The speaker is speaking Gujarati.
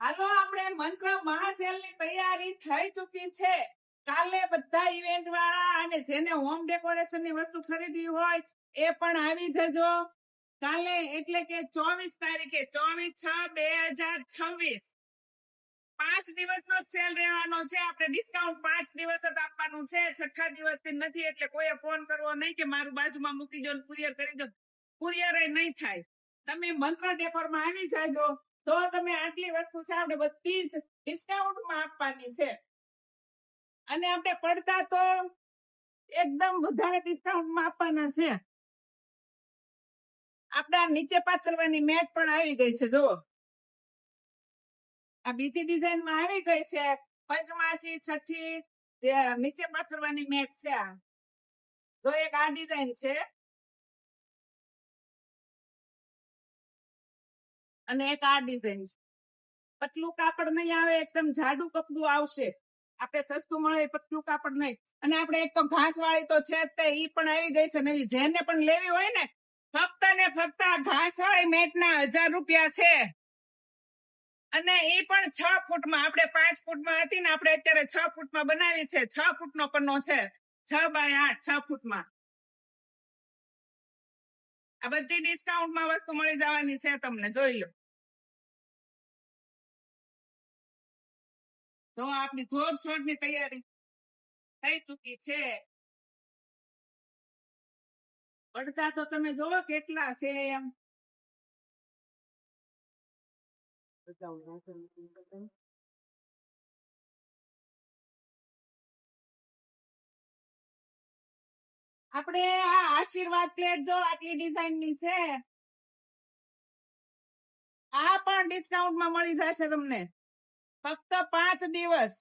હાલો આપણે મંત્ર મહાસેલ ની તૈયારી થઈ ચૂકી છે. કાલે બધા ઇવેન્ટ વાળા અને જેને હોમ ડેકોરેશન ની વસ્તુ ખરીદવી હોય એ પણ આવી જજો. કાલે એટલે કે 24 તારીખે 24/6/2026 5 દિવસનો સેલ રહેવાનો છે. આપણે ડિસ્કાઉન્ટ 5 દિવસ જ આપવાનું છે. છઠ્ઠા દિવસથી નથી, એટલે કોઈ ફોન કરવો નહીં કે મારું બાજુમાં મૂકી દો, કુરિયર કરી દો. કુરિયર નહીં થાય. તમે મંત્ર ડેકોર માં આવી જાજો તો તમે આટલી વસ્તુ છે આપણે બધી જ ડિસ્કાઉન્ટ માં આપવાની છે. અને આપણે પડતા તો એકદમ વધારે ડિસ્કાઉન્ટ માં આપવાના છે. આપણા નીચે પાથરવાની મેટ પણ આવી ગઈ છે. જુઓ, આ બીજી ડિઝાઇન માં આવી ગઈ છે. પંચમાસી છઠ્ઠી નીચે પાથરવાની મેટ છે. આ જો એક આ ડિઝાઇન છે અને એક આ ડિઝાઇન છે. પતલું કાપડ નહીં આવે, એકદમ જાડું કપડું આવશે. આપણે સસ્તું મળે પતલું કાપડ નહીં. અને આપણે એક તો ઘાસ વાળી તો છે તે ઈ પણ આવી ગઈ છે નવી. જેને પણ લેવી હોય ને ફક્ત ને ફક્ત ઘાસ વાળી મેટ ના 1000 રૂપિયા છે. અને એ પણ 6 ફૂટમાં. આપણે 5 ફૂટમાં હતી ને, આપણે અત્યારે 6 ફૂટમાં બનાવી છે. 6 ફૂટનો પન્નો છે. 6x8 6 ફૂટમાં. આ બધી ડિસ્કાઉન્ટમાં વસ્તુ મળી જવાની છે તમને. જોઈ લો. તો આપણી જોરશોરની તૈયારી થઈ ચૂકી છે. પડતા તો તમે જોવો કેટલા છે એમ. આપણે આ આશીર્વાદ પ્લેટ જો આટલી ડિઝાઇન ની છે. આ પણ ડિસ્કાઉન્ટ માં મળી જશે તમને ફક્ત 5 દિવસ.